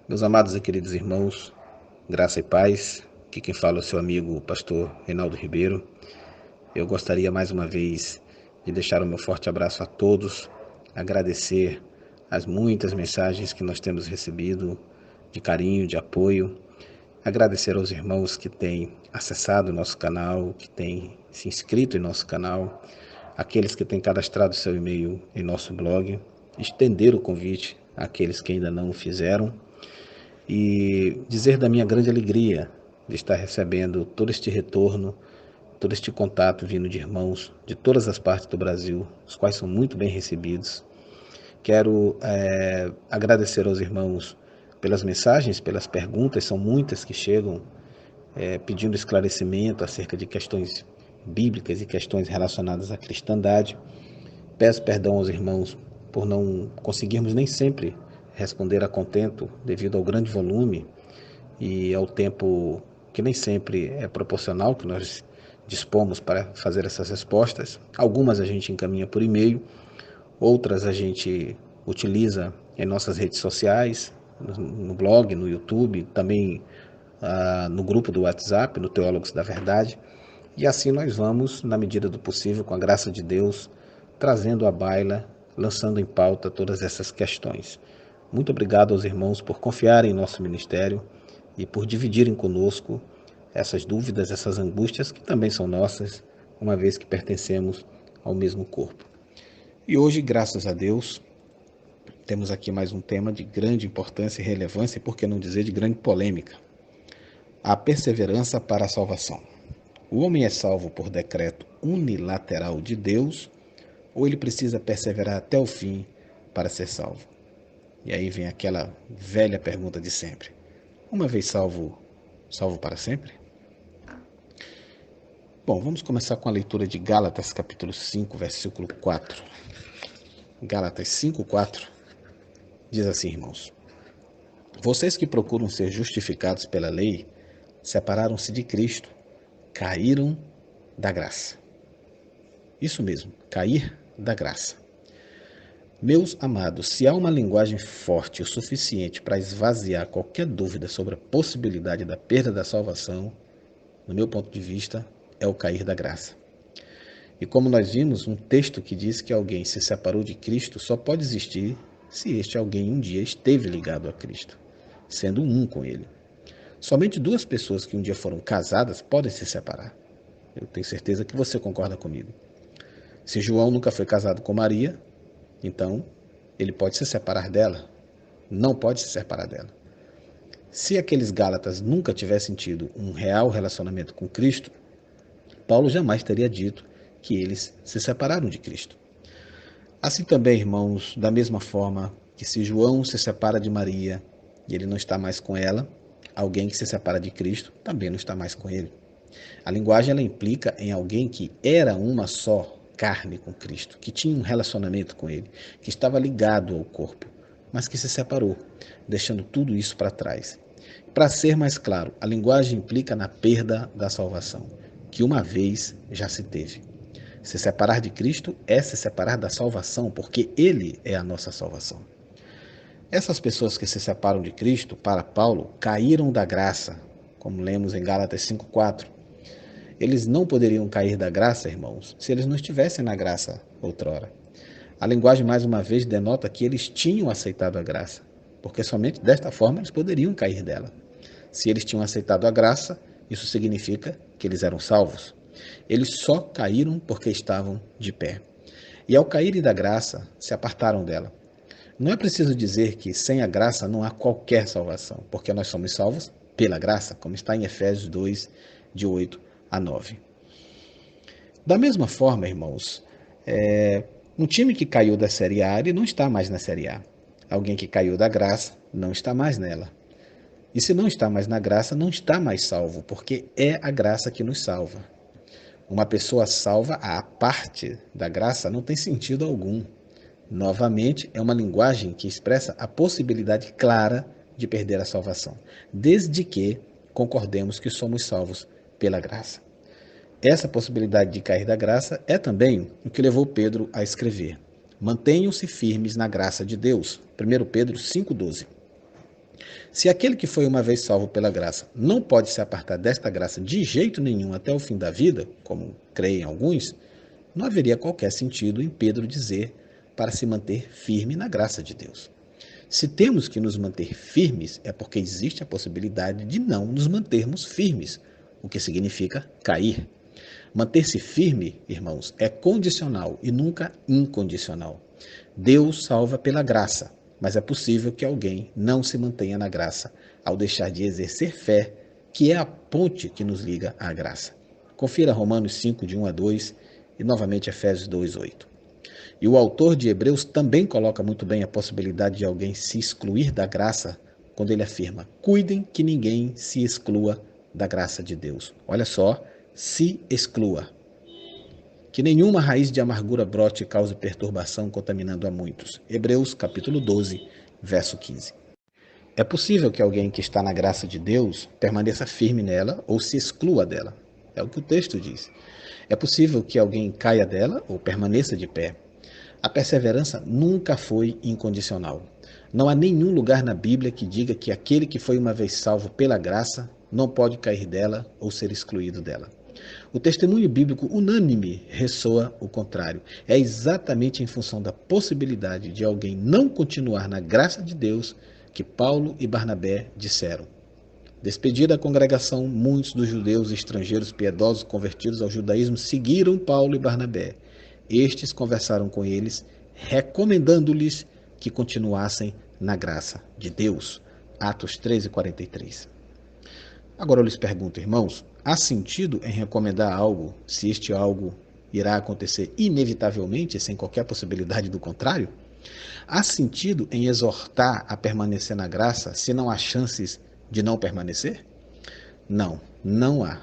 Meus amados e queridos irmãos, graça e paz, aqui quem fala é o seu amigo, o pastor Reinaldo Ribeiro. Eu gostaria mais uma vez de deixar o meu forte abraço a todos, agradecer as muitas mensagens que nós temos recebido de carinho, de apoio, agradecer aos irmãos que têm acessado o nosso canal, que têm se inscrito em nosso canal, aqueles que têm cadastrado seu e-mail em nosso blog, estender o convite àqueles que ainda não o fizeram, e dizer da minha grande alegria de estar recebendo todo este retorno, todo este contato vindo de irmãos de todas as partes do Brasil, os quais são muito bem recebidos. Quero agradecer aos irmãos pelas mensagens, pelas perguntas, são muitas que chegam pedindo esclarecimento acerca de questões bíblicas e questões relacionadas à cristandade. Peço perdão aos irmãos por não conseguirmos nem sempre responder a contento devido ao grande volume e ao tempo que nem sempre é proporcional que nós dispomos para fazer essas respostas. Algumas a gente encaminha por e-mail, outras a gente utiliza em nossas redes sociais, no blog, no YouTube, também no grupo do WhatsApp, no Teólogos da Verdade. E assim nós vamos, na medida do possível, com a graça de Deus, trazendo à baila, lançando em pauta todas essas questões. Muito obrigado aos irmãos por confiarem em nosso ministério e por dividirem conosco essas dúvidas, essas angústias que também são nossas, uma vez que pertencemos ao mesmo corpo. E hoje, graças a Deus, temos aqui mais um tema de grande importância e relevância, e por que não dizer de grande polêmica: a perseverança para a salvação. O homem é salvo por decreto unilateral de Deus ou ele precisa perseverar até o fim para ser salvo? E aí vem aquela velha pergunta de sempre: uma vez salvo, salvo para sempre? Bom, vamos começar com a leitura de Gálatas, capítulo 5, versículo 4. Gálatas 5, 4 diz assim, irmãos: vocês que procuram ser justificados pela lei, separaram-se de Cristo, caíram da graça. Isso mesmo, cair da graça. Meus amados, se há uma linguagem forte o suficiente para esvaziar qualquer dúvida sobre a possibilidade da perda da salvação, no meu ponto de vista, é o cair da graça. E como nós vimos, um texto que diz que alguém se separou de Cristo só pode existir se este alguém um dia esteve ligado a Cristo, sendo um com ele. Somente duas pessoas que um dia foram casadas podem se separar. Eu tenho certeza que você concorda comigo. Se João nunca foi casado com Maria, então ele pode se separar dela? Não pode se separar dela. Se aqueles Gálatas nunca tivessem tido um real relacionamento com Cristo, Paulo jamais teria dito que eles se separaram de Cristo. Assim também, irmãos, da mesma forma que se João se separa de Maria e ele não está mais com ela, alguém que se separa de Cristo também não está mais com ele. A linguagem ela implica em alguém que era uma só carne com Cristo, que tinha um relacionamento com ele, que estava ligado ao corpo, mas que se separou, deixando tudo isso para trás. Para ser mais claro, a linguagem implica na perda da salvação, que uma vez já se teve. Se separar de Cristo é se separar da salvação, porque Ele é a nossa salvação. Essas pessoas que se separam de Cristo, para Paulo, caíram da graça, como lemos em Gálatas 5,4. Eles não poderiam cair da graça, irmãos, se eles não estivessem na graça outrora. A linguagem, mais uma vez, denota que eles tinham aceitado a graça, porque somente desta forma eles poderiam cair dela. Se eles tinham aceitado a graça, isso significa que eles eram salvos. Eles só caíram porque estavam de pé. E ao caírem da graça, se apartaram dela. Não é preciso dizer que sem a graça não há qualquer salvação, porque nós somos salvos pela graça, como está em Efésios 2, de 8 a 9. Da mesma forma, irmãos, um time que caiu da Série A, ele não está mais na Série A. Alguém que caiu da graça não está mais nela. E se não está mais na graça, não está mais salvo, porque é a graça que nos salva. Uma pessoa salva à parte da graça não tem sentido algum. Novamente, é uma linguagem que expressa a possibilidade clara de perder a salvação, desde que concordemos que somos salvos pela graça. Essa possibilidade de cair da graça é também o que levou Pedro a escrever: mantenham-se firmes na graça de Deus. 1 Pedro 5,12. Se aquele que foi uma vez salvo pela graça não pode se apartar desta graça de jeito nenhum até o fim da vida, como creem alguns, não haveria qualquer sentido em Pedro dizer para se manter firme na graça de Deus. Se temos que nos manter firmes, é porque existe a possibilidade de não nos mantermos firmes, o que significa cair. Manter-se firme, irmãos, é condicional e nunca incondicional. Deus salva pela graça, mas é possível que alguém não se mantenha na graça ao deixar de exercer fé, que é a ponte que nos liga à graça. Confira Romanos 5, de 1 a 2 e novamente Efésios 2, 8. E o autor de Hebreus também coloca muito bem a possibilidade de alguém se excluir da graça quando ele afirma: cuidem que ninguém se exclua da graça de Deus. Olha só, se exclua. Que nenhuma raiz de amargura brote e cause perturbação, contaminando a muitos. Hebreus capítulo 12, verso 15. É possível que alguém que está na graça de Deus permaneça firme nela ou se exclua dela. É o que o texto diz. É possível que alguém caia dela ou permaneça de pé. A perseverança nunca foi incondicional. Não há nenhum lugar na Bíblia que diga que aquele que foi uma vez salvo pela graça não pode cair dela ou ser excluído dela. O testemunho bíblico unânime ressoa o contrário. É exatamente em função da possibilidade de alguém não continuar na graça de Deus que Paulo e Barnabé disseram: despedida a congregação, muitos dos judeus e estrangeiros piedosos convertidos ao judaísmo seguiram Paulo e Barnabé. Estes conversaram com eles, recomendando-lhes que continuassem na graça de Deus. Atos 13:43. Agora eu lhes pergunto, irmãos, há sentido em recomendar algo se este algo irá acontecer inevitavelmente, sem qualquer possibilidade do contrário? Há sentido em exortar a permanecer na graça se não há chances de não permanecer? Não, não há.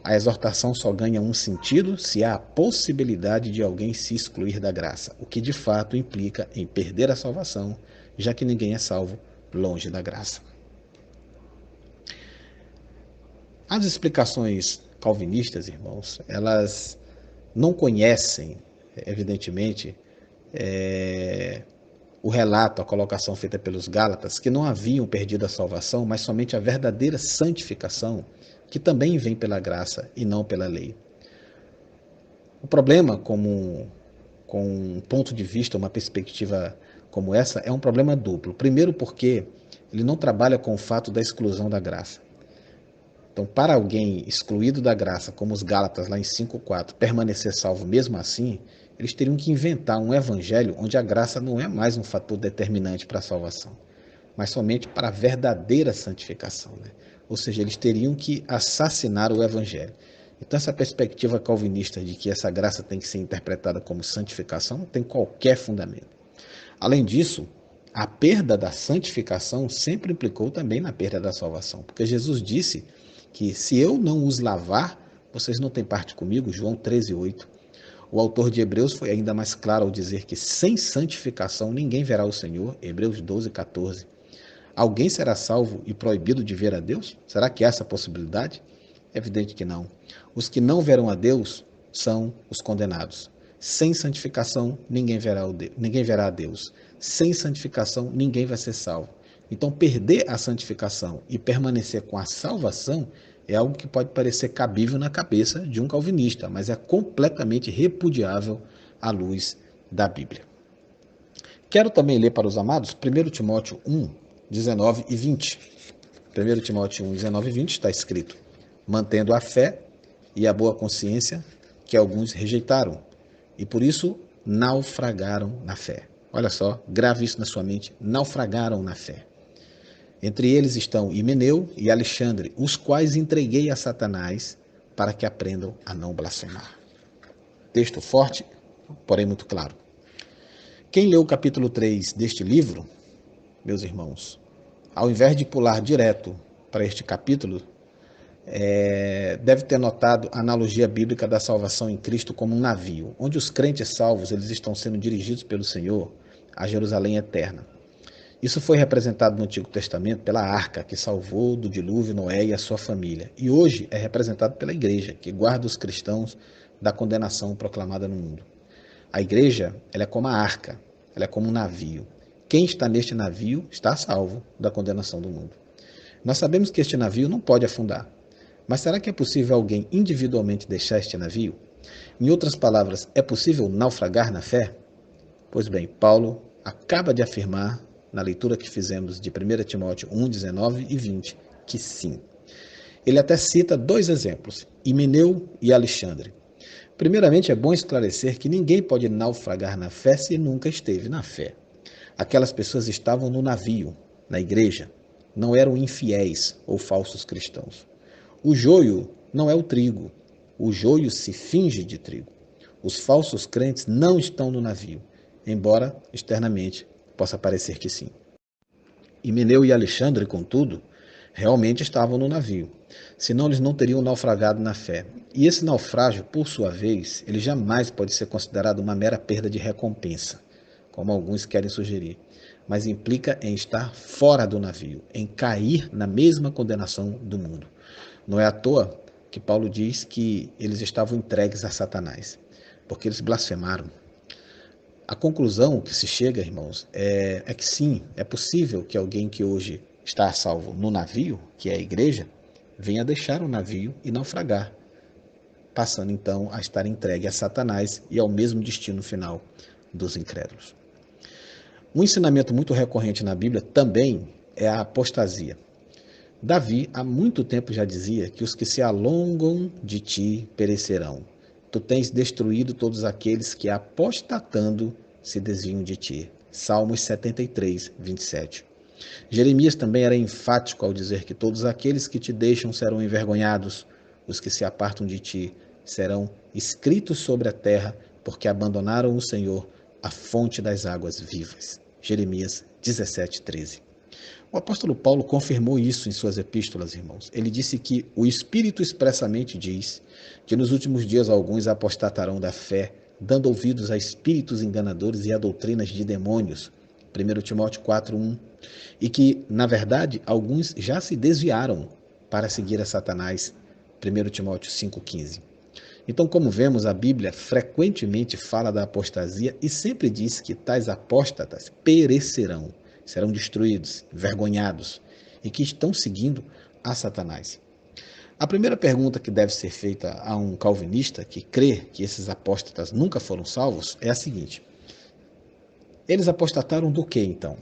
A exortação só ganha um sentido se há a possibilidade de alguém se excluir da graça, o que de fato implica em perder a salvação, já que ninguém é salvo longe da graça. As explicações calvinistas, irmãos, elas não conhecem, evidentemente, o relato, a colocação feita pelos Gálatas, que não haviam perdido a salvação, mas somente a verdadeira santificação, que também vem pela graça e não pela lei. O problema, com um ponto de vista, uma perspectiva como essa, é um problema duplo. Primeiro porque ele não trabalha com o fato da exclusão da graça. Então, para alguém excluído da graça, como os Gálatas lá em 5:4, permanecer salvo mesmo assim, eles teriam que inventar um evangelho onde a graça não é mais um fator determinante para a salvação, mas somente para a verdadeira santificação, né? Ou seja, eles teriam que assassinar o evangelho. Então, essa perspectiva calvinista de que essa graça tem que ser interpretada como santificação não tem qualquer fundamento. Além disso, a perda da santificação sempre implicou também na perda da salvação, porque Jesus disse que se eu não os lavar, vocês não têm parte comigo, João 13:8. O autor de Hebreus foi ainda mais claro ao dizer que sem santificação ninguém verá o Senhor, Hebreus 12:14. Alguém será salvo e proibido de ver a Deus? Será que há essa possibilidade? É evidente que não. Os que não verão a Deus são os condenados. Sem santificação, ninguém verá a Deus. Sem santificação, ninguém vai ser salvo. Então, perder a santificação e permanecer com a salvação é algo que pode parecer cabível na cabeça de um calvinista, mas é completamente repudiável à luz da Bíblia. Quero também ler para os amados 1 Timóteo 1, 19 e 20. 1 Timóteo 1, 19 e 20 está escrito: mantendo a fé e a boa consciência que alguns rejeitaram, e por isso naufragaram na fé. Olha só, grave isso na sua mente, naufragaram na fé. Entre eles estão Himeneu e Alexandre, os quais entreguei a Satanás para que aprendam a não blasfemar. Texto forte, porém muito claro. Quem leu o capítulo 3 deste livro, meus irmãos, ao invés de pular direto para este capítulo, deve ter notado a analogia bíblica da salvação em Cristo como um navio, onde os crentes salvos eles estão sendo dirigidos pelo Senhor a Jerusalém eterna. Isso foi representado no Antigo Testamento pela arca, que salvou do dilúvio Noé e a sua família. E hoje é representado pela igreja, que guarda os cristãos da condenação proclamada no mundo. A igreja ela é como a arca, ela é como um navio. quem está neste navio está salvo da condenação do mundo. Nós sabemos que este navio não pode afundar, mas será que é possível alguém individualmente deixar este navio? Em outras palavras, é possível naufragar na fé? Pois bem, Paulo acaba de afirmar, na leitura que fizemos de 1 Timóteo 1, 19 e 20, que sim. Ele até cita dois exemplos, Himeneu e Alexandre. Primeiramente, é bom esclarecer que ninguém pode naufragar na fé se nunca esteve na fé. Aquelas pessoas estavam no navio, na igreja, não eram infiéis ou falsos cristãos. O joio não é o trigo, o joio se finge de trigo. Os falsos crentes não estão no navio, embora externamente possa parecer que sim. Himeneu e Alexandre, contudo, realmente estavam no navio, senão eles não teriam naufragado na fé. E esse naufrágio, por sua vez, ele jamais pode ser considerado uma mera perda de recompensa, como alguns querem sugerir, mas implica em estar fora do navio, em cair na mesma condenação do mundo. Não é à toa que Paulo diz que eles estavam entregues a Satanás, porque eles blasfemaram. A conclusão que se chega, irmãos, é que sim, é possível que alguém que hoje está a salvo no navio, que é a igreja, venha deixar o navio e naufragar, passando então a estar entregue a Satanás e ao mesmo destino final dos incrédulos. Um ensinamento muito recorrente na Bíblia também é a apostasia. Davi, há muito tempo já dizia que os que se alongam de ti perecerão. Tu tens destruído todos aqueles que, apostatando, se desviam de ti. Salmos 73, 27. Jeremias também era enfático ao dizer que todos aqueles que te deixam serão envergonhados, os que se apartam de ti serão escritos sobre a terra, porque abandonaram o Senhor, a fonte das águas vivas. Jeremias 17, 13. O apóstolo Paulo confirmou isso em suas epístolas, irmãos. Ele disse que o Espírito expressamente diz que nos últimos dias alguns apostatarão da fé, dando ouvidos a espíritos enganadores e a doutrinas de demônios. 1 Timóteo 4:1. E que, na verdade, alguns já se desviaram para seguir a Satanás. 1 Timóteo 5:15. Então, como vemos, a Bíblia frequentemente fala da apostasia e sempre diz que tais apóstatas perecerão, serão destruídos, envergonhados, e que estão seguindo a Satanás. A primeira pergunta que deve ser feita a um calvinista que crê que esses apóstatas nunca foram salvos é a seguinte: eles apostataram do que então?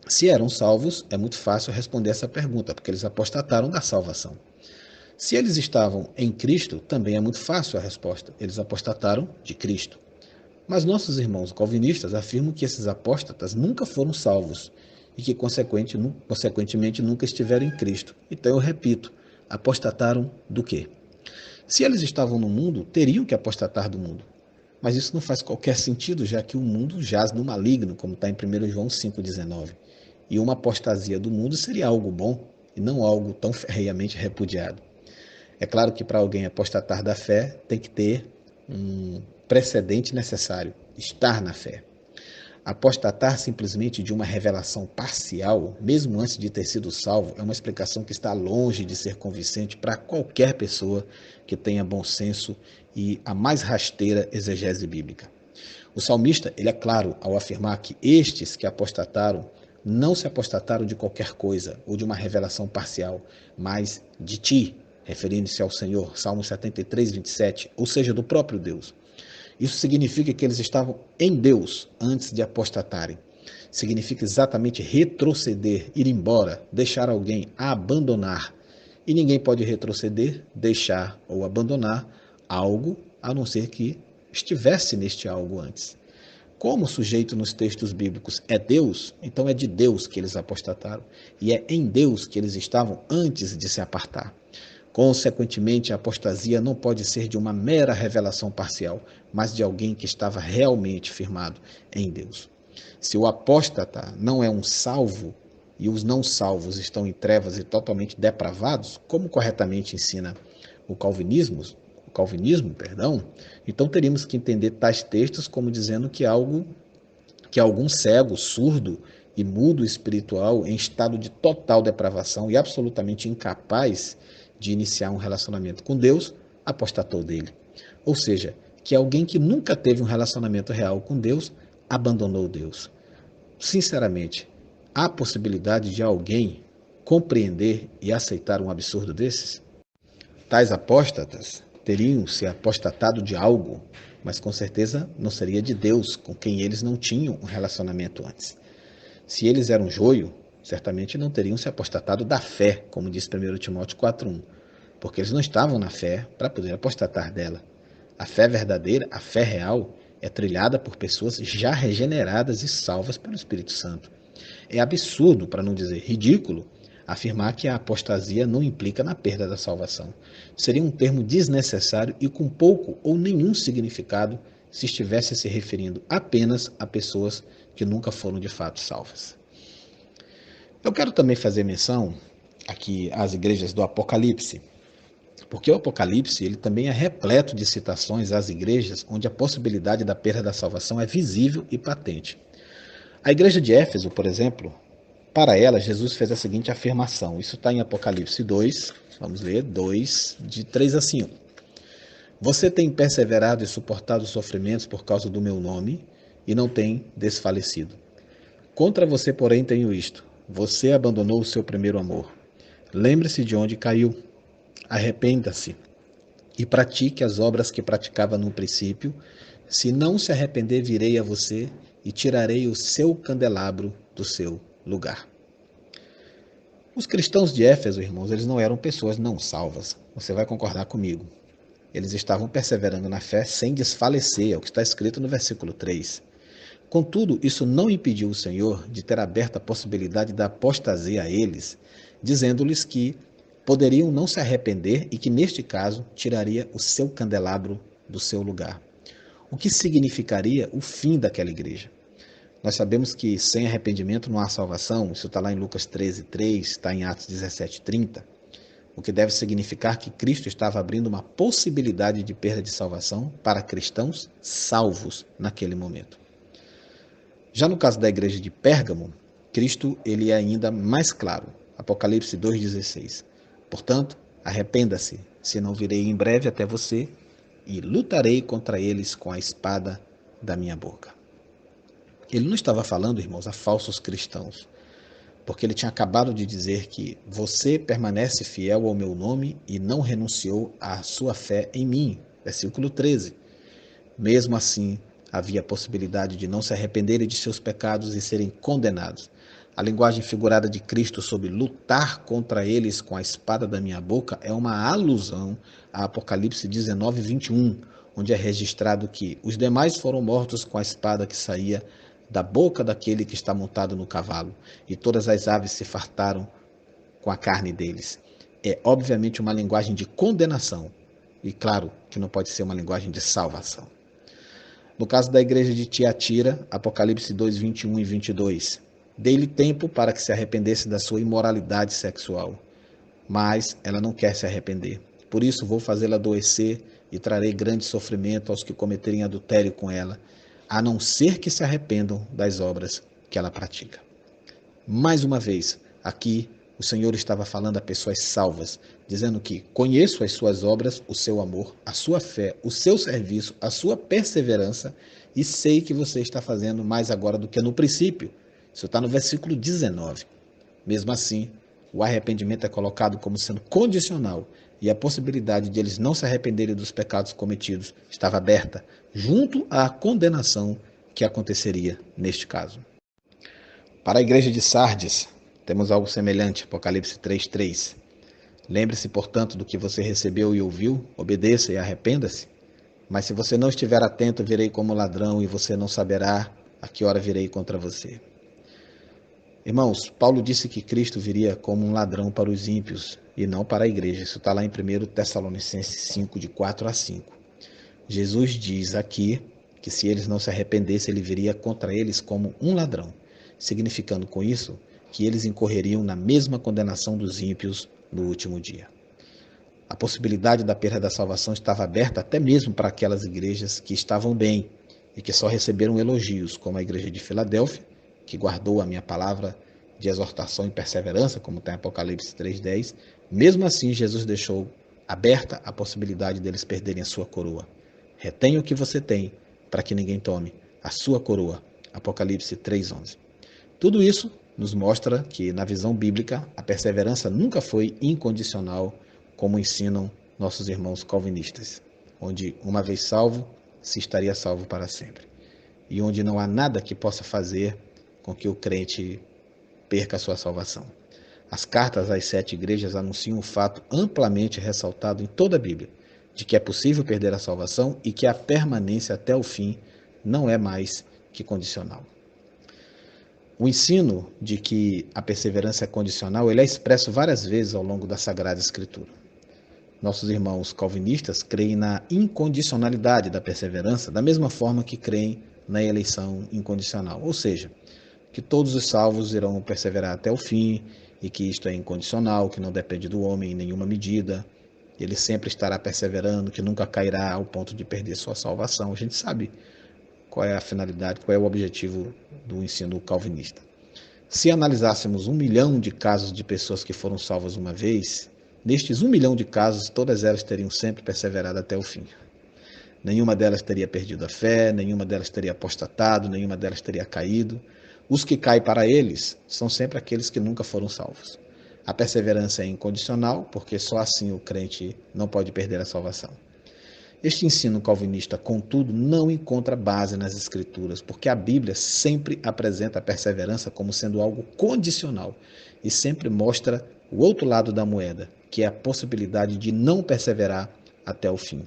Se eram salvos, é muito fácil responder essa pergunta, porque eles apostataram da salvação. Se eles estavam em Cristo, também é muito fácil a resposta. Eles apostataram de Cristo. Mas nossos irmãos calvinistas afirmam que esses apóstatas nunca foram salvos e que, consequentemente, nunca estiveram em Cristo. Então, eu repito, apostataram do quê? Se eles estavam no mundo, teriam que apostatar do mundo. Mas isso não faz qualquer sentido, já que o mundo jaz no maligno, como está em 1 João 5,19. E uma apostasia do mundo seria algo bom e não algo tão ferreamente repudiado. É claro que para alguém apostatar da fé, tem que ter um precedente necessário, estar na fé. Apostatar simplesmente de uma revelação parcial, mesmo antes de ter sido salvo, é uma explicação que está longe de ser convincente para qualquer pessoa que tenha bom senso e a mais rasteira exegese bíblica. O salmista, ele é claro ao afirmar que estes que apostataram não se apostataram de qualquer coisa ou de uma revelação parcial, mas de ti, referindo-se ao Senhor, Salmo 73, 27, ou seja, do próprio Deus. Isso significa que eles estavam em Deus antes de apostatarem. Significa exatamente retroceder, ir embora, deixar alguém, abandonar. E ninguém pode retroceder, deixar ou abandonar algo, a não ser que estivesse neste algo antes. Como o sujeito nos textos bíblicos é Deus, então é de Deus que eles apostataram. E é em Deus que eles estavam antes de se apartar. Consequentemente, a apostasia não pode ser de uma mera revelação parcial, mas de alguém que estava realmente firmado em Deus. Se o apóstata não é um salvo e os não salvos estão em trevas e totalmente depravados, como corretamente ensina o calvinismo, então teríamos que entender tais textos como dizendo que algum cego, surdo e mudo espiritual em estado de total depravação e absolutamente incapaz de iniciar um relacionamento com Deus, apostatou dele. Ou seja, que alguém que nunca teve um relacionamento real com Deus, abandonou Deus. sinceramente, há possibilidade de alguém compreender e aceitar um absurdo desses? Tais apóstatas teriam se apostatado de algo, mas com certeza não seria de Deus, com quem eles não tinham um relacionamento antes. Se eles eram joio, certamente não teriam se apostatado da fé, como diz 1 Timóteo 4:1, porque eles não estavam na fé para poder apostatar dela. A fé verdadeira, a fé real, é trilhada por pessoas já regeneradas e salvas pelo Espírito Santo. É absurdo, para não dizer ridículo, afirmar que a apostasia não implica na perda da salvação. Seria um termo desnecessário e com pouco ou nenhum significado se estivesse se referindo apenas a pessoas que nunca foram de fato salvas. Eu quero também fazer menção aqui às igrejas do Apocalipse, porque o Apocalipse ele também é repleto de citações às igrejas onde a possibilidade da perda da salvação é visível e patente. A igreja de Éfeso, por exemplo, para ela, Jesus fez a seguinte afirmação. Isso está em Apocalipse 2, vamos ler, 2, de 3 a 5. Você tem perseverado e suportado os sofrimentos por causa do meu nome e não tem desfalecido. Contra você, porém, tenho isto. Você abandonou o seu primeiro amor. Lembre-se de onde caiu. Arrependa-se e pratique as obras que praticava no princípio. Se não se arrepender, virei a você e tirarei o seu candelabro do seu lugar. Os cristãos de Éfeso, irmãos, eles não eram pessoas não salvas. Você vai concordar comigo. Eles estavam perseverando na fé sem desfalecer, é o que está escrito no versículo 3. Contudo, isso não impediu o Senhor de ter aberto a possibilidade da apostasia a eles, dizendo-lhes que poderiam não se arrepender e que, neste caso, tiraria o seu candelabro do seu lugar. O que significaria o fim daquela igreja. Nós sabemos que sem arrependimento não há salvação, isso está lá em Lucas 13:3, está em Atos 17:30, o que deve significar que Cristo estava abrindo uma possibilidade de perda de salvação para cristãos salvos naquele momento. Já no caso da igreja de Pérgamo, Cristo ele é ainda mais claro, Apocalipse 2:16. Portanto, arrependa-se, senão virei em breve até você e lutarei contra eles com a espada da minha boca. Ele não estava falando, irmãos, a falsos cristãos, porque ele tinha acabado de dizer que você permanece fiel ao meu nome e não renunciou à sua fé em mim. Versículo 13. Mesmo assim, havia a possibilidade de não se arrependerem de seus pecados e serem condenados. A linguagem figurada de Cristo sobre lutar contra eles com a espada da minha boca é uma alusão a Apocalipse 19:21, onde é registrado que os demais foram mortos com a espada que saía da boca daquele que está montado no cavalo, e todas as aves se fartaram com a carne deles. É obviamente uma linguagem de condenação, e claro que não pode ser uma linguagem de salvação. No caso da igreja de Tiatira, Apocalipse 2:21 e 22, dei-lhe tempo para que se arrependesse da sua imoralidade sexual, mas ela não quer se arrepender. Por isso vou fazê-la adoecer e trarei grande sofrimento aos que cometerem adultério com ela, a não ser que se arrependam das obras que ela pratica. Mais uma vez, aqui o Senhor estava falando a pessoas salvas, dizendo que conheço as suas obras, o seu amor, a sua fé, o seu serviço, a sua perseverança e sei que você está fazendo mais agora do que no princípio. Isso está no versículo 19. Mesmo assim, o arrependimento é colocado como sendo condicional e a possibilidade de eles não se arrependerem dos pecados cometidos estava aberta, junto à condenação que aconteceria neste caso. Para a igreja de Sardes, temos algo semelhante, Apocalipse 3:3. Lembre-se, portanto, do que você recebeu e ouviu, obedeça e arrependa-se. Mas se você não estiver atento, virei como ladrão e você não saberá a que hora virei contra você. Irmãos, Paulo disse que Cristo viria como um ladrão para os ímpios e não para a igreja. Isso está lá em 1 Tessalonicenses 5, de 4 a 5. Jesus diz aqui que se eles não se arrependessem, ele viria contra eles como um ladrão, significando com isso que eles incorreriam na mesma condenação dos ímpios no último dia. A possibilidade da perda da salvação estava aberta até mesmo para aquelas igrejas que estavam bem e que só receberam elogios, como a igreja de Filadélfia, que guardou a minha palavra de exortação e perseverança, como está em Apocalipse 3:10. Mesmo assim, Jesus deixou aberta a possibilidade deles perderem a sua coroa. Retenha o que você tem, para que ninguém tome a sua coroa. Apocalipse 3:11. Tudo isso nos mostra que, na visão bíblica, a perseverança nunca foi incondicional, como ensinam nossos irmãos calvinistas, onde, uma vez salvo, se estaria salvo para sempre, e onde não há nada que possa fazer com que o crente perca a sua salvação. As cartas às 7 igrejas anunciam um fato amplamente ressaltado em toda a Bíblia, de que é possível perder a salvação e que a permanência até o fim não é mais que condicional. O ensino de que a perseverança é condicional, ele é expresso várias vezes ao longo da Sagrada Escritura. Nossos irmãos calvinistas creem na incondicionalidade da perseverança, da mesma forma que creem na eleição incondicional, ou seja, que todos os salvos irão perseverar até o fim e que isto é incondicional, que não depende do homem em nenhuma medida. Ele sempre estará perseverando, que nunca cairá ao ponto de perder sua salvação. A gente sabe qual é a finalidade, qual é o objetivo do ensino calvinista. Se analisássemos 1 milhão de casos de pessoas que foram salvas uma vez, nestes 1 milhão de casos, todas elas teriam sempre perseverado até o fim. Nenhuma delas teria perdido a fé, nenhuma delas teria apostatado, nenhuma delas teria caído. Os que caem para eles são sempre aqueles que nunca foram salvos. A perseverança é incondicional, porque só assim o crente não pode perder a salvação. Este ensino calvinista, contudo, não encontra base nas Escrituras, porque a Bíblia sempre apresenta a perseverança como sendo algo condicional e sempre mostra o outro lado da moeda, que é a possibilidade de não perseverar até o fim.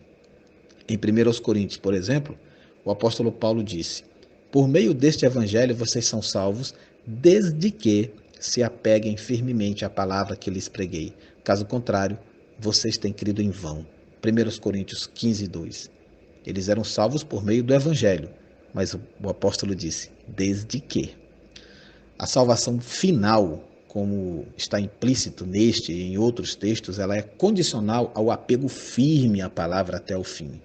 Em 1 Coríntios, por exemplo, o apóstolo Paulo disse: por meio deste evangelho vocês são salvos, desde que se apeguem firmemente à palavra que lhes preguei. Caso contrário, vocês têm crido em vão. 1 Coríntios 15, 2. Eles eram salvos por meio do evangelho, mas o apóstolo disse, desde que. A salvação final, como está implícito neste e em outros textos, ela é condicional ao apego firme à palavra até o fim.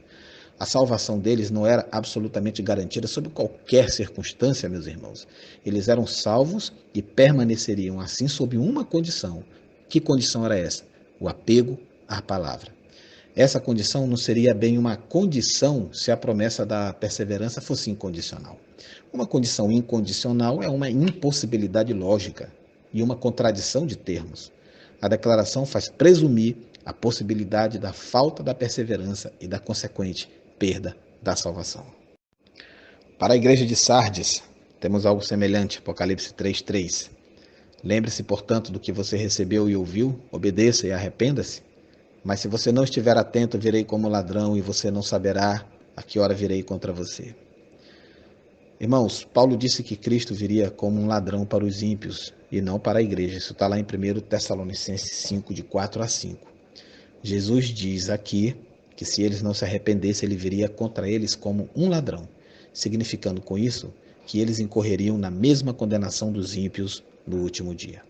A salvação deles não era absolutamente garantida sob qualquer circunstância, meus irmãos. Eles eram salvos e permaneceriam assim sob uma condição. Que condição era essa? O apego à palavra. Essa condição não seria bem uma condição se a promessa da perseverança fosse incondicional. Uma condição incondicional é uma impossibilidade lógica e uma contradição de termos. A declaração faz presumir a possibilidade da falta da perseverança e da consequente perda da salvação. Para a igreja de Sardes, temos algo semelhante, Apocalipse 3:3. Lembre-se, portanto, do que você recebeu e ouviu, obedeça e arrependa-se. Mas se você não estiver atento, virei como ladrão e você não saberá a que hora virei contra você. Irmãos, Paulo disse que Cristo viria como um ladrão para os ímpios e não para a igreja. Isso está lá em 1 Tessalonicenses 5, de 4 a 5. Jesus diz aqui que se eles não se arrependessem, ele viria contra eles como um ladrão, significando com isso que eles incorreriam na mesma condenação dos ímpios no último dia.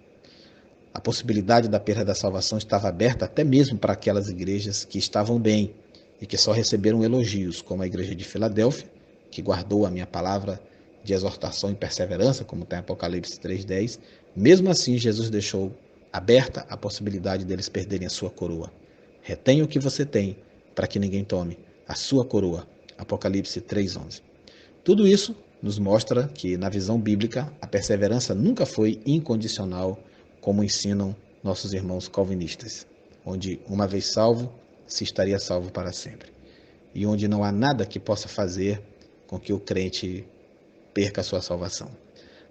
A possibilidade da perda da salvação estava aberta até mesmo para aquelas igrejas que estavam bem e que só receberam elogios, como a igreja de Filadélfia, que guardou a minha palavra de exortação e perseverança, como está em Apocalipse 3:10. Mesmo assim, Jesus deixou aberta a possibilidade deles perderem a sua coroa. Retenha o que você tem, para que ninguém tome a sua coroa. Apocalipse 3:11. Tudo isso nos mostra que, na visão bíblica, a perseverança nunca foi incondicional, como ensinam nossos irmãos calvinistas, onde, uma vez salvo, se estaria salvo para sempre, e onde não há nada que possa fazer com que o crente perca a sua salvação.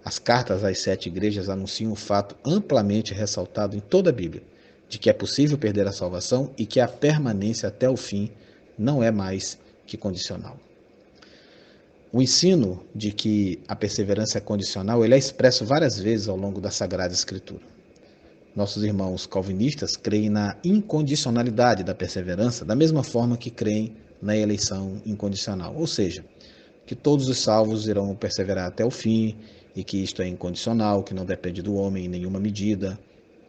As cartas às 7 igrejas anunciam um fato amplamente ressaltado em toda a Bíblia, de que é possível perder a salvação e que a permanência até o fim não é mais que condicional. O ensino de que a perseverança é condicional, ele é expresso várias vezes ao longo da Sagrada Escritura. Nossos irmãos calvinistas creem na incondicionalidade da perseverança, da mesma forma que creem na eleição incondicional, ou seja, que todos os salvos irão perseverar até o fim e que isto é incondicional, que não depende do homem em nenhuma medida.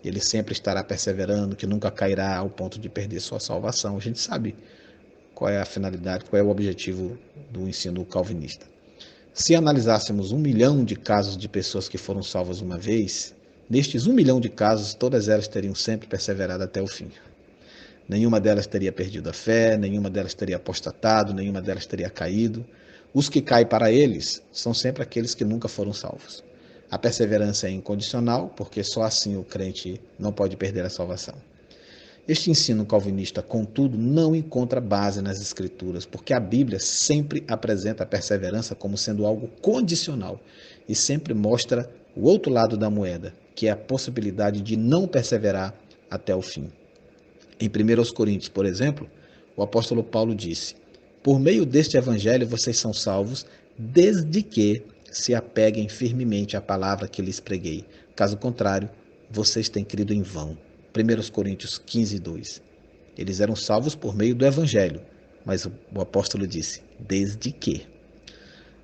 Ele sempre estará perseverando, que nunca cairá ao ponto de perder sua salvação. A gente sabe qual é a finalidade, qual é o objetivo do ensino calvinista. Se analisássemos 1 milhão de casos de pessoas que foram salvas uma vez, nestes 1 milhão de casos, todas elas teriam sempre perseverado até o fim. Nenhuma delas teria perdido a fé, nenhuma delas teria apostatado, nenhuma delas teria caído. Os que caem para eles são sempre aqueles que nunca foram salvos. A perseverança é incondicional, porque só assim o crente não pode perder a salvação. Este ensino calvinista, contudo, não encontra base nas Escrituras, porque a Bíblia sempre apresenta a perseverança como sendo algo condicional e sempre mostra o outro lado da moeda, que é a possibilidade de não perseverar até o fim. Em 1 Coríntios, por exemplo, o apóstolo Paulo disse: por meio deste evangelho vocês são salvos, desde que se apeguem firmemente à palavra que lhes preguei. Caso contrário, vocês têm crido em vão. 1 Coríntios 15, 2. Eles eram salvos por meio do evangelho, mas o apóstolo disse: desde que.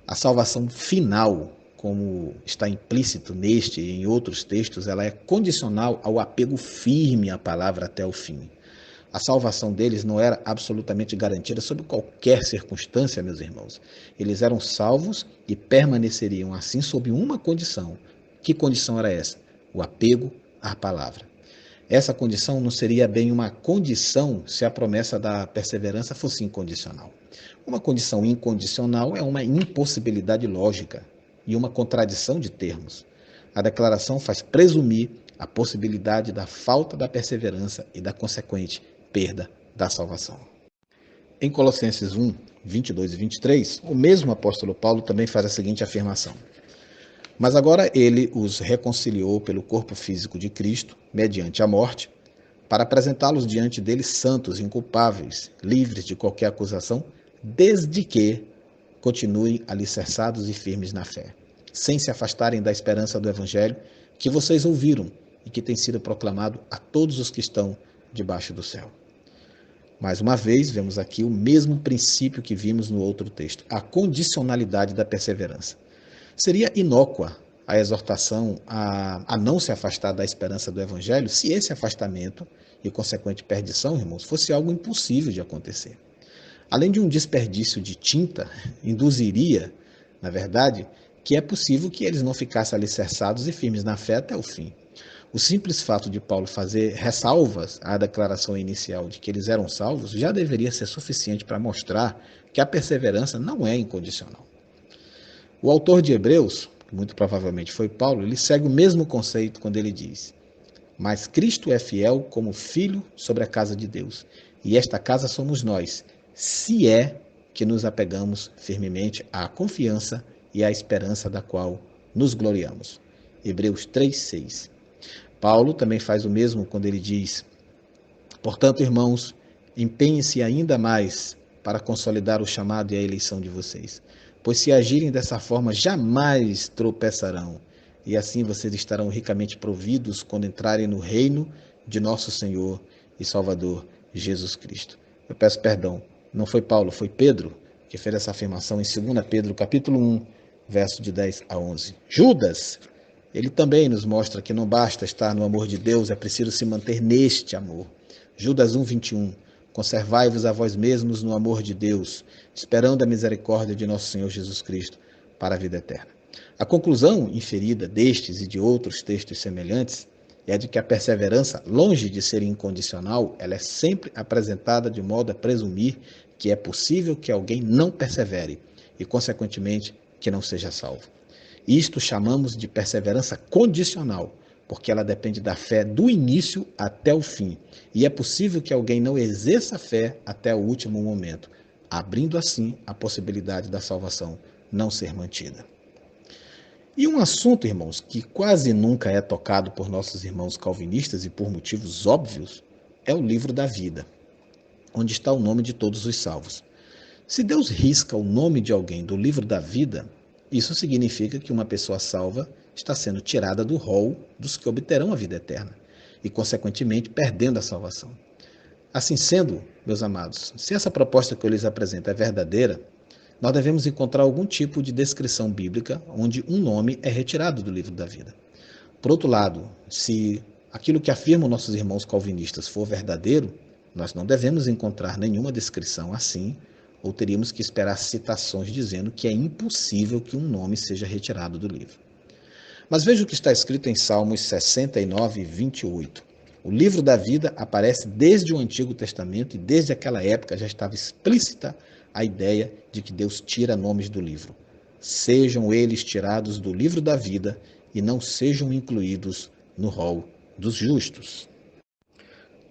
A salvação final, como está implícito neste e em outros textos, ela é condicional ao apego firme à palavra até o fim. A salvação deles não era absolutamente garantida sob qualquer circunstância, meus irmãos. Eles eram salvos e permaneceriam assim sob uma condição. Que condição era essa? O apego à palavra. Essa condição não seria bem uma condição se a promessa da perseverança fosse incondicional. Uma condição incondicional é uma impossibilidade lógica e uma contradição de termos. A declaração faz presumir a possibilidade da falta da perseverança e da consequente perda da salvação. Em Colossenses 1, 22 e 23, o mesmo apóstolo Paulo também faz a seguinte afirmação: mas agora ele os reconciliou pelo corpo físico de Cristo, mediante a morte, para apresentá-los diante dele santos, inculpáveis, livres de qualquer acusação, desde que continuem alicerçados e firmes na fé, sem se afastarem da esperança do Evangelho que vocês ouviram e que tem sido proclamado a todos os que estão debaixo do céu. Mais uma vez, vemos aqui o mesmo princípio que vimos no outro texto, a condicionalidade da perseverança. Seria inócua a exortação a não se afastar da esperança do Evangelho se esse afastamento e consequente perdição, irmãos, fosse algo impossível de acontecer. Além de um desperdício de tinta, induziria, na verdade, que é possível que eles não ficassem alicerçados e firmes na fé até o fim. O simples fato de Paulo fazer ressalvas à declaração inicial de que eles eram salvos já deveria ser suficiente para mostrar que a perseverança não é incondicional. O autor de Hebreus, que muito provavelmente foi Paulo, ele segue o mesmo conceito quando ele diz: mas Cristo é fiel como filho sobre a casa de Deus, e esta casa somos nós, se é que nos apegamos firmemente à confiança e à esperança da qual nos gloriamos. Hebreus 3:6. Paulo também faz o mesmo quando ele diz: portanto, irmãos, empenhem-se ainda mais para consolidar o chamado e a eleição de vocês, pois se agirem dessa forma, jamais tropeçarão, e assim vocês estarão ricamente providos quando entrarem no reino de nosso Senhor e Salvador Jesus Cristo. Eu peço perdão, não foi Paulo, foi Pedro que fez essa afirmação em 2 Pedro, capítulo 1, verso de 10 a 11. Judas, ele também nos mostra que não basta estar no amor de Deus, é preciso se manter neste amor. Judas 1, 21. Conservai-vos a vós mesmos no amor de Deus, esperando a misericórdia de nosso Senhor Jesus Cristo para a vida eterna. A conclusão inferida destes e de outros textos semelhantes é a de que a perseverança, longe de ser incondicional, ela é sempre apresentada de modo a presumir que é possível que alguém não persevere e, consequentemente, que não seja salvo. Isto chamamos de perseverança condicional, porque ela depende da fé do início até o fim. E é possível que alguém não exerça a fé até o último momento, abrindo assim a possibilidade da salvação não ser mantida. E um assunto, irmãos, que quase nunca é tocado por nossos irmãos calvinistas e por motivos óbvios, é o livro da vida, onde está o nome de todos os salvos. Se Deus risca o nome de alguém do livro da vida, isso significa que uma pessoa salva está sendo tirada do rol dos que obterão a vida eterna e, consequentemente, perdendo a salvação. Assim sendo, meus amados, se essa proposta que eu lhes apresento é verdadeira, nós devemos encontrar algum tipo de descrição bíblica onde um nome é retirado do livro da vida. Por outro lado, se aquilo que afirmam nossos irmãos calvinistas for verdadeiro, nós não devemos encontrar nenhuma descrição assim, ou teríamos que esperar citações dizendo que é impossível que um nome seja retirado do livro. Mas veja o que está escrito em Salmos 69, 28. O livro da vida aparece desde o Antigo Testamento e desde aquela época já estava explícita a ideia de que Deus tira nomes do livro. Sejam eles tirados do livro da vida e não sejam incluídos no rol dos justos.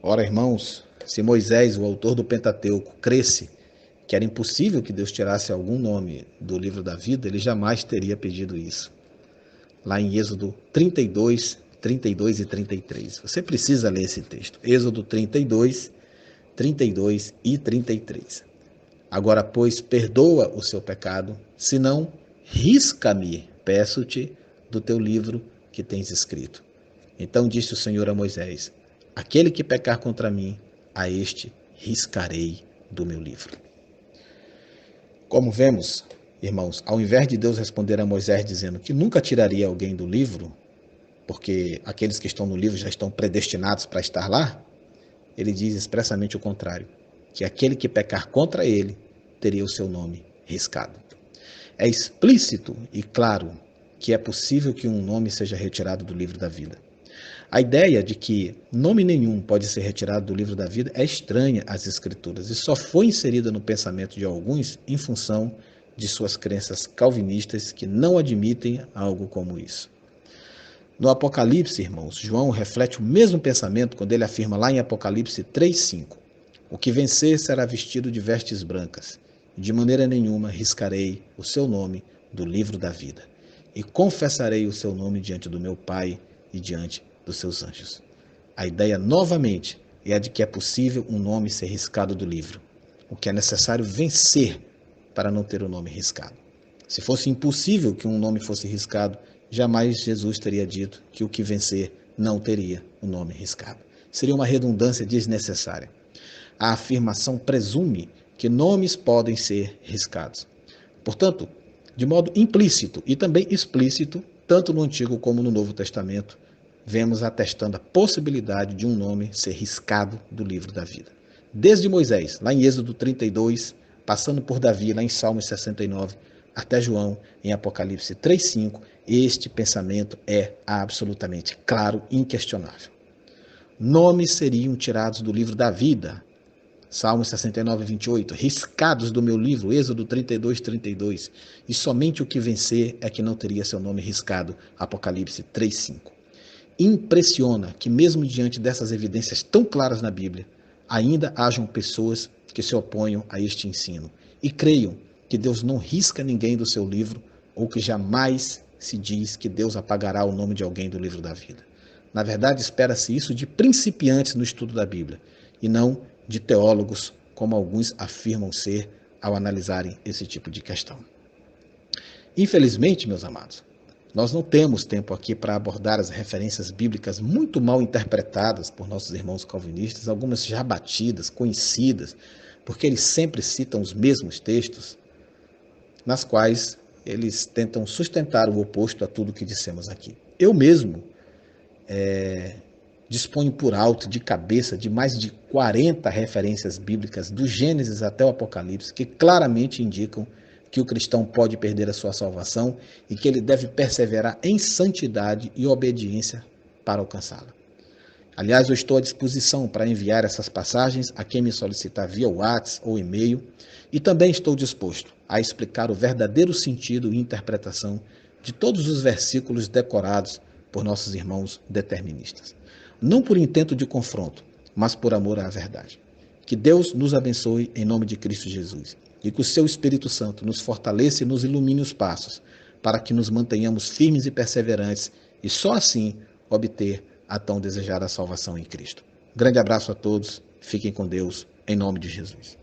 Ora, irmãos, se Moisés, o autor do Pentateuco, cresse que era impossível que Deus tirasse algum nome do livro da vida, ele jamais teria pedido isso. Lá em Êxodo 32, 32 e 33. Você precisa ler esse texto. Êxodo 32, 32 e 33. Agora, pois, perdoa o seu pecado, senão risca-me, peço-te, do teu livro que tens escrito. Então disse o Senhor a Moisés: aquele que pecar contra mim, a este riscarei do meu livro. Como vemos, irmãos, ao invés de Deus responder a Moisés dizendo que nunca tiraria alguém do livro, porque aqueles que estão no livro já estão predestinados para estar lá, ele diz expressamente o contrário, que aquele que pecar contra ele teria o seu nome riscado. É explícito e claro que é possível que um nome seja retirado do livro da vida. A ideia de que nome nenhum pode ser retirado do livro da vida é estranha às Escrituras e só foi inserida no pensamento de alguns em função de suas crenças calvinistas que não admitem algo como isso. No Apocalipse, irmãos, João reflete o mesmo pensamento quando ele afirma lá em Apocalipse 3:5: o que vencer será vestido de vestes brancas, e de maneira nenhuma riscarei o seu nome do livro da vida, e confessarei o seu nome diante do meu Pai e diante dos seus anjos. A ideia, novamente, é a de que é possível um nome ser riscado do livro, o que é necessário vencer para não ter o nome riscado. Se fosse impossível que um nome fosse riscado, jamais Jesus teria dito que o que vencer não teria o nome riscado. Seria uma redundância desnecessária. A afirmação presume que nomes podem ser riscados. Portanto, de modo implícito e também explícito, tanto no Antigo como no Novo Testamento, vemos atestando a possibilidade de um nome ser riscado do livro da vida. Desde Moisés, lá em Êxodo 32, passando por Davi, lá em Salmos 69, até João, em Apocalipse 3:5, este pensamento é absolutamente claro e inquestionável. Nomes seriam tirados do livro da vida. Salmos 69, 28, riscados do meu livro, Êxodo 32, 32, e somente o que vencer é que não teria seu nome riscado, Apocalipse 3:5. Impressiona que mesmo diante dessas evidências tão claras na Bíblia, ainda hajam pessoas que se oponham a este ensino e creiam que Deus não risca ninguém do seu livro ou que jamais se diz que Deus apagará o nome de alguém do livro da vida. Na verdade, espera-se isso de principiantes no estudo da Bíblia e não de teólogos, como alguns afirmam ser ao analisarem esse tipo de questão. Infelizmente, meus amados, nós não temos tempo aqui para abordar as referências bíblicas muito mal interpretadas por nossos irmãos calvinistas, algumas já batidas, conhecidas, porque eles sempre citam os mesmos textos, nas quais eles tentam sustentar o oposto a tudo que dissemos aqui. Eu mesmo disponho por alto, de cabeça, de mais de 40 referências bíblicas, do Gênesis até o Apocalipse, que claramente indicam que o cristão pode perder a sua salvação e que ele deve perseverar em santidade e obediência para alcançá-la. Aliás, eu estou à disposição para enviar essas passagens a quem me solicitar via WhatsApp ou e-mail e também estou disposto a explicar o verdadeiro sentido e interpretação de todos os versículos decorados por nossos irmãos deterministas. Não por intento de confronto, mas por amor à verdade. Que Deus nos abençoe em nome de Cristo Jesus e que o seu Espírito Santo nos fortaleça e nos ilumine os passos para que nos mantenhamos firmes e perseverantes e só assim obter a tão desejada salvação em Cristo. Grande abraço a todos, fiquem com Deus, em nome de Jesus.